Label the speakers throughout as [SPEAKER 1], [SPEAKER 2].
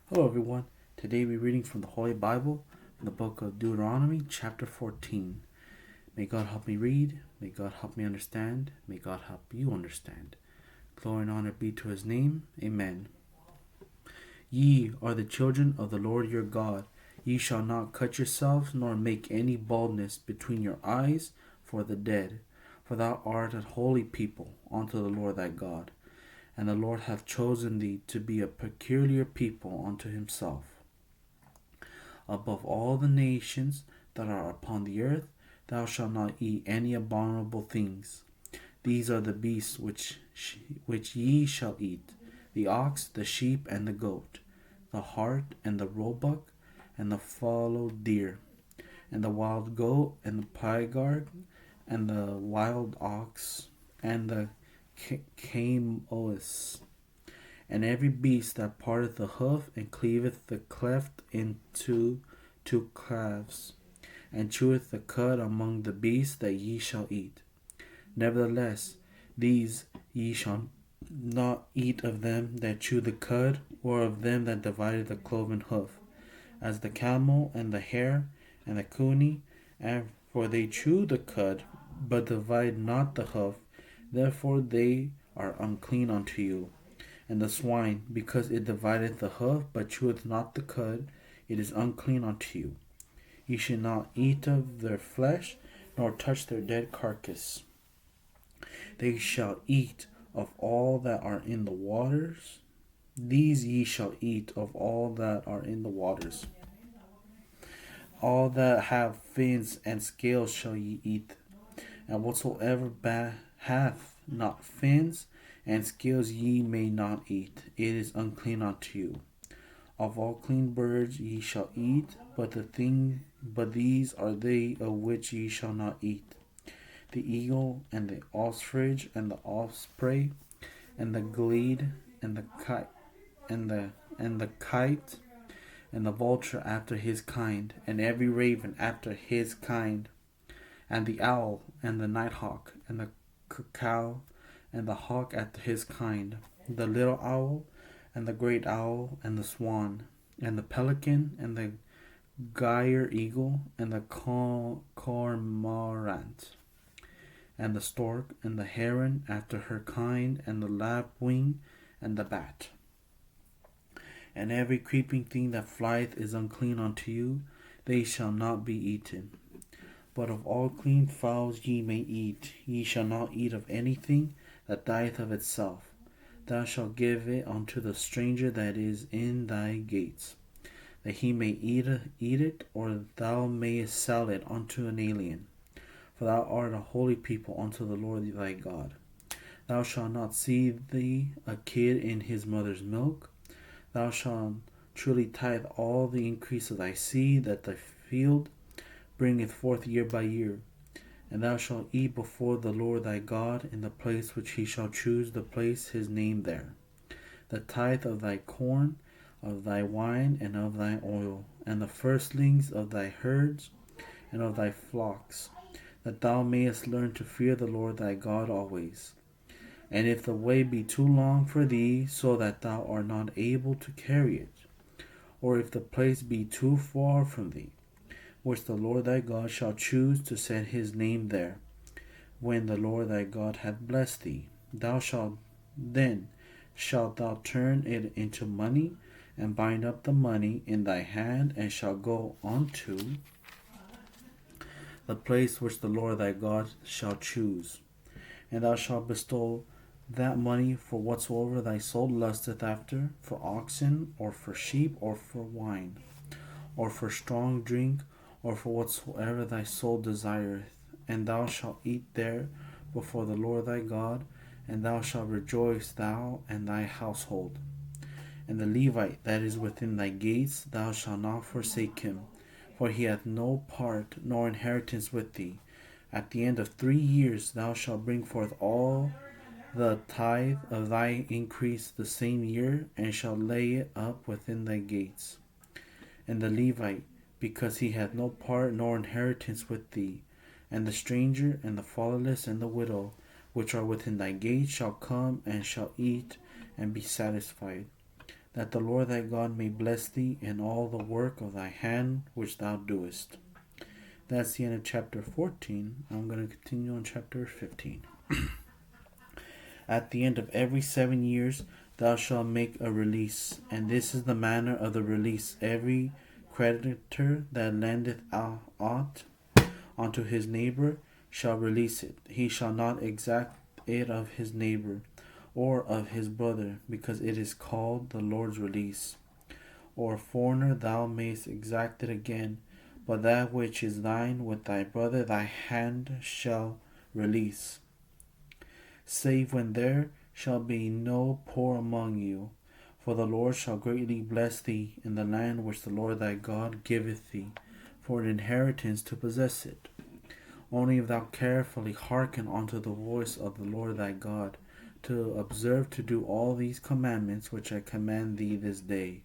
[SPEAKER 1] Hello, everyone. Today we're reading from the Holy Bible in the book of Deuteronomy, chapter 14. May God help me read. May God help me understand. May God help you understand. Glory and honor be to his name. Amen. Ye are the children of the Lord your God. Ye shall not cut yourselves, nor make any baldness between your eyes for the dead. For thou art a holy people unto the Lord thy God. And the Lord hath chosen thee to be a peculiar people unto himself. Above all the nations that are upon the earth, thou shalt not eat any abominable things. These are the beasts which ye shall eat: the ox, the sheep, and the goat, the hart, and the roebuck, and the fallow deer, and the wild goat, and the pygarg, and the wild ox, and the camelois, and every beast that parteth the hoof, and cleaveth the cleft into two calves, and cheweth the cud among the beasts that ye shall eat. Nevertheless, these ye shall not eat of them that chew the cud, or of them that divided the cloven hoof, as the camel, and the hare, and the coney, and for they chew the cud, but divide not the hoof, therefore they are unclean unto you. And the swine, because it divideth the hoof, but cheweth not the cud, it is unclean unto you. Ye should not eat of their flesh, nor touch their dead carcass. They shall eat of all that are in the waters. These ye shall eat of all that are in the waters. All that have fins and scales shall ye eat, and whatsoever hath not fins and scales ye may not eat; it is unclean unto you. Of all clean birds ye shall eat, but these are they of which ye shall not eat: the eagle, and the ostrich, and the osprey, and the glede, and the kite, and the vulture after his kind, and every raven after his kind, and the owl, and the nighthawk, and the cuckoo, and the hawk after his kind, the little owl, and the great owl, and the swan, and the pelican, and the gyre eagle, and the cormorant, and the stork, and the heron after her kind, and the lapwing, and the bat. And every creeping thing that flieth is unclean unto you; they shall not be eaten. But of all clean fowls ye may eat. Ye shall not eat of anything that dieth of itself. Thou shalt give it unto the stranger that is in thy gates, that he may eat it, or thou mayest sell it unto an alien. For thou art a holy people unto the Lord thy God. Thou shalt not seethe thee a kid in his mother's milk. Thou shalt truly tithe all the increase of thy seed that thy field bringeth forth year by year. And thou shalt eat before the Lord thy God in the place which he shall choose to place his name there: the tithe of thy corn, of thy wine, and of thy oil, and the firstlings of thy herds and of thy flocks, that thou mayest learn to fear the Lord thy God always. And if the way be too long for thee, so that thou art not able to carry it, or if the place be too far from thee, which the Lord thy God shall choose to set his name there, when the Lord thy God hath blessed thee, then shalt thou turn it into money, and bind up the money in thy hand, and shalt go unto the place which the Lord thy God shall choose. And thou shalt bestow that money for whatsoever thy soul lusteth after, for oxen, or for sheep, or for wine, or for strong drink, or for whatsoever thy soul desireth. And thou shalt eat there before the Lord thy God, and thou shalt rejoice, thou and thy household. And the Levite that is within thy gates, thou shalt not forsake him, for he hath no part nor inheritance with thee. At the end of 3 years thou shalt bring forth all the tithe of thy increase the same year, and shalt lay it up within thy gates. And the Levite, because he hath no part nor inheritance with thee, and the stranger, and the fatherless, and the widow, which are within thy gates, shall come and shall eat and be satisfied. that the Lord thy God may bless thee in all the work of thy hand which thou doest. That's the end of chapter 14. I'm going to continue on chapter 15. At the end of every 7 years thou shalt make a release, and this is the manner of the release. Every creditor that lendeth aught unto his neighbor shall release it. He shall not exact it of his neighbor or of his brother, because it is called the Lord's release. Or a foreigner thou mayst exact it again, but that which is thine with thy brother thy hand shall release, save when there shall be no poor among you. For the Lord shall greatly bless thee in the land which the Lord thy God giveth thee for an inheritance to possess it. Only if thou carefully hearken unto the voice of the Lord thy God, to observe to do all these commandments which I command thee this day.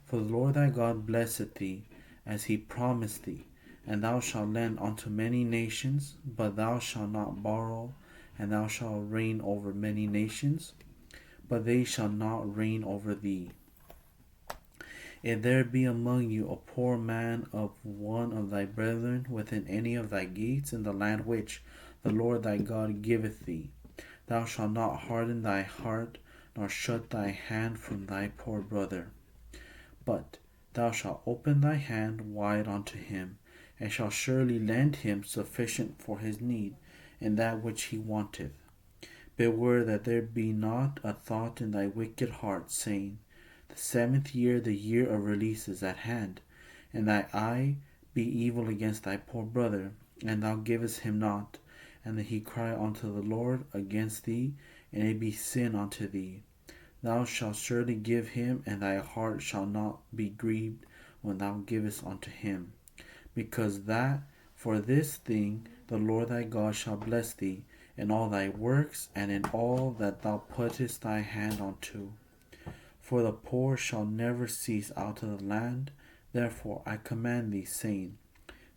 [SPEAKER 1] For the Lord thy God blesseth thee, as he promised thee, and thou shalt lend unto many nations, but thou shalt not borrow, and thou shalt reign over many nations, but they shall not reign over thee. If there be among you a poor man of one of thy brethren within any of thy gates in the land which the Lord thy God giveth thee, thou shalt not harden thy heart, nor shut thy hand from thy poor brother, but thou shalt open thy hand wide unto him, and shalt surely lend him sufficient for his need, and that which he wanteth. Beware that there be not a thought in thy wicked heart, saying, the 7th year, the year of release, is at hand, and thy eye be evil against thy poor brother, and thou givest him not, and that he cry unto the Lord against thee, and it be sin unto thee. Thou shalt surely give him, and thy heart shall not be grieved when thou givest unto him, because that for this thing the Lord thy God shall bless thee in all thy works, and in all that thou puttest thy hand unto. For the poor shall never cease out of the land. Therefore I command thee, saying,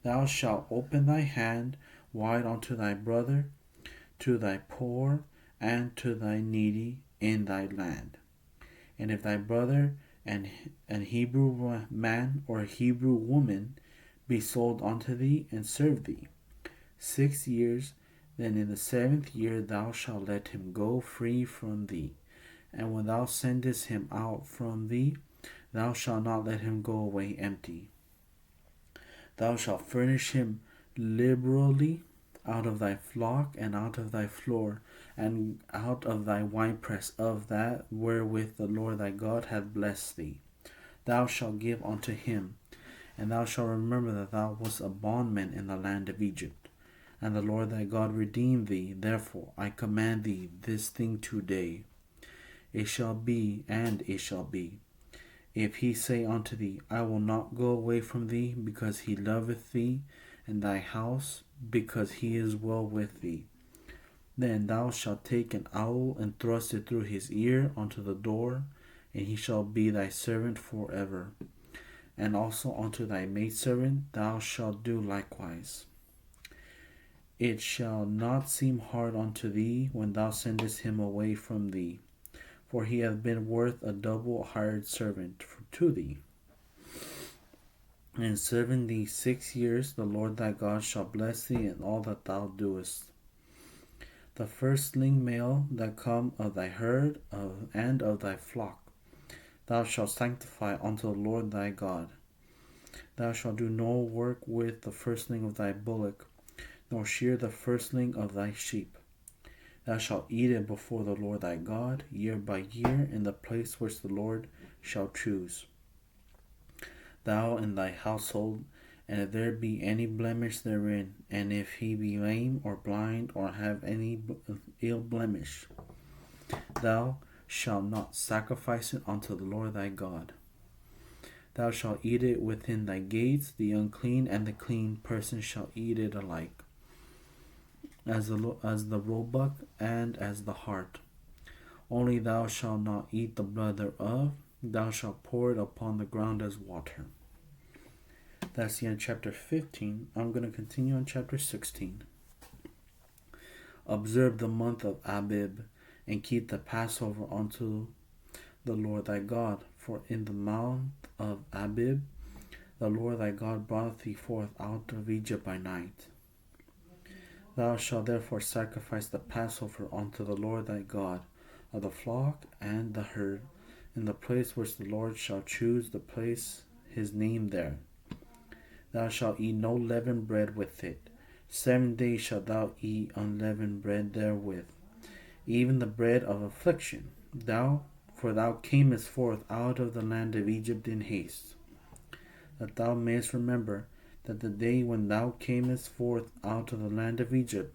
[SPEAKER 1] thou shalt open thy hand wide unto thy brother, to thy poor, and to thy needy in thy land. And if thy brother, an Hebrew man or a Hebrew woman, be sold unto thee and serve thee 6 years, then in the 7th year thou shalt let him go free from thee. And when thou sendest him out from thee, thou shalt not let him go away empty. Thou shalt furnish him liberally out of thy flock, and out of thy floor, and out of thy winepress, of that wherewith the Lord thy God hath blessed thee. Thou shalt give unto him, and thou shalt remember that thou wast a bondman in the land of Egypt, and the Lord thy God redeemed thee. Therefore I command thee this thing today. It shall be, and it shall be, if he say unto thee, I will not go away from thee, because he loveth thee and thy house, because he is well with thee, then thou shalt take an owl and thrust it through his ear unto the door, and he shall be thy servant forever. And also unto thy maidservant thou shalt do likewise. It shall not seem hard unto thee when thou sendest him away from thee, for he hath been worth a double hired servant to thee. And serving thee 6 years, the Lord thy God shall bless thee in all that thou doest. The firstling male that come of thy herd and of thy flock, thou shalt sanctify unto the Lord thy God. Thou shalt do no work with the firstling of thy bullock, nor shear the firstling of thy sheep. Thou shalt eat it before the Lord thy God, year by year, in the place which the Lord shall choose. Thou and thy household, and if there be any blemish therein, and if he be lame or blind, or have any ill blemish, thou shalt not sacrifice it unto the Lord thy God. Thou shalt eat it within thy gates. The unclean and the clean person shall eat it alike, as the roebuck and as the hart. Only thou shalt not eat the blood thereof. Thou shalt pour it upon the ground as water. That's the end of chapter 15. I'm going to continue on chapter 16. Observe the month of Abib, and keep the Passover unto the Lord thy God. For in the month of Abib the Lord thy God brought thee forth out of Egypt by night. Thou shalt therefore sacrifice the Passover unto the Lord thy God of the flock and the herd, in the place which the Lord shall choose to place his name there. Thou shalt eat no leavened bread with it. 7 days shalt thou eat unleavened bread therewith, even the bread of affliction. For thou camest forth out of the land of Egypt in haste, that thou mayest remember that the day when thou camest forth out of the land of Egypt,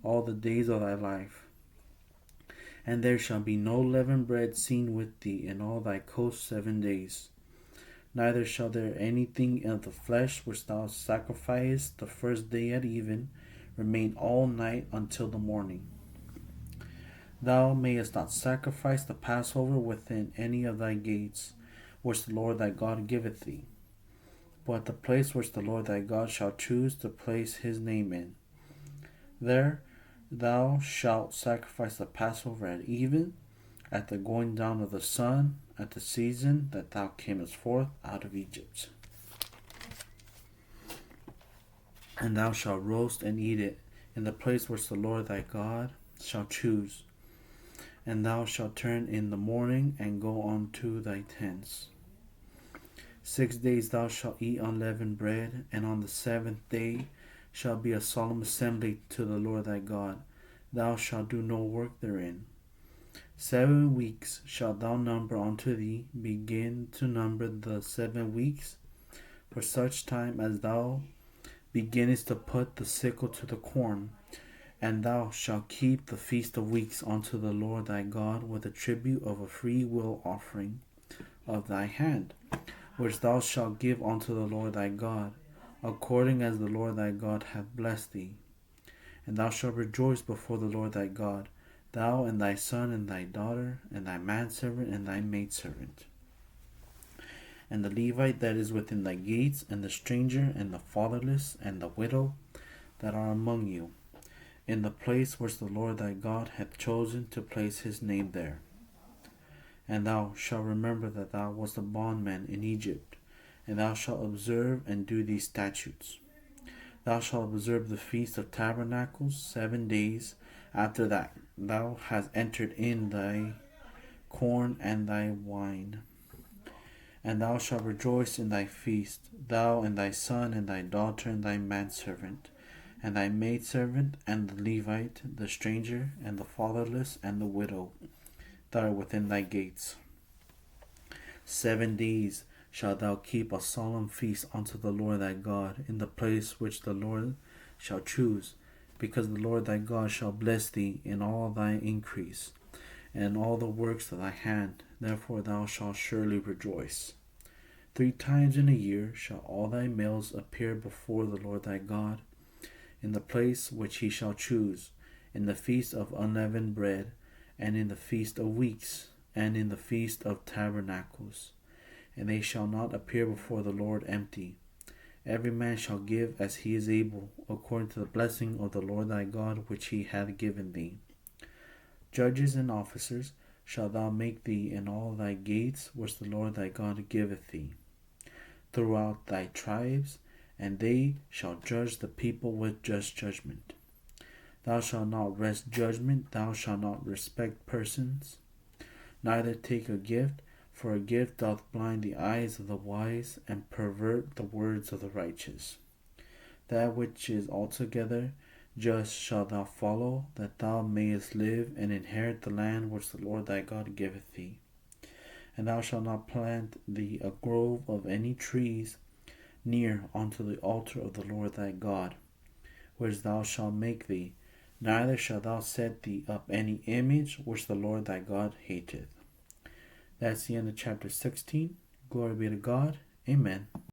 [SPEAKER 1] all the days of thy life. And there shall be no leavened bread seen with thee in all thy coast 7 days. Neither shall there anything of the flesh which thou sacrificest the first day at even remain all night until the morning. Thou mayest not sacrifice the Passover within any of thy gates, which the Lord thy God giveth thee, but at the place which the Lord thy God shall choose to place his name in. There thou shalt sacrifice the Passover at even, at the going down of the sun, at the season that thou camest forth out of Egypt. And thou shalt roast and eat it in the place which the Lord thy God shall choose. And thou shalt turn in the morning and go unto thy tents. 6 days thou shalt eat unleavened bread, and on the 7th day shall be a solemn assembly to the Lord thy God. Thou shalt do no work therein. 7 weeks shalt thou number unto thee, begin to number the 7 weeks, for such time as thou beginnest to put the sickle to the corn. And thou shalt keep the feast of weeks unto the Lord thy God with a tribute of a free will offering of thy hand, which thou shalt give unto the Lord thy God, according as the Lord thy God hath blessed thee. And thou shalt rejoice before the Lord thy God, thou and thy son and thy daughter, and thy manservant and thy maidservant, and the Levite that is within thy gates, and the stranger, and the fatherless, and the widow that are among you, in the place which the Lord thy God hath chosen to place his name there. And thou shalt remember that thou wast a bondman in Egypt, and thou shalt observe and do these statutes. Thou shalt observe the feast of tabernacles 7 days after that thou hast entered in thy corn and thy wine. And thou shalt rejoice in thy feast, thou and thy son and thy daughter and thy manservant, and thy maidservant, and the Levite, the stranger, and the fatherless, and the widow that are within thy gates. 7 days shalt thou keep a solemn feast unto the Lord thy God in the place which the Lord shall choose, because the Lord thy God shall bless thee in all thy increase, and in all the works of thy hand. Therefore thou shalt surely rejoice. 3 times in a year shall all thy males appear before the Lord thy God, in the place which he shall choose, in the feast of unleavened bread, and in the feast of weeks, and in the feast of tabernacles. And they shall not appear before the Lord empty. Every man shall give as he is able, according to the blessing of the Lord thy God which he hath given thee. Judges and officers shalt thou make thee in all thy gates which the Lord thy God giveth thee, throughout thy tribes, and they shall judge the people with just judgment. Thou shalt not wrest judgment, thou shalt not respect persons, neither take a gift, for a gift doth blind the eyes of the wise, and pervert the words of the righteous. That which is altogether just shalt thou follow, that thou mayest live and inherit the land which the Lord thy God giveth thee. And thou shalt not plant thee a grove of any trees near unto the altar of the Lord thy God, which thou shalt make thee, neither shalt thou set thee up any image which the Lord thy God hateth. That's the end of chapter 16. Glory be to God. Amen.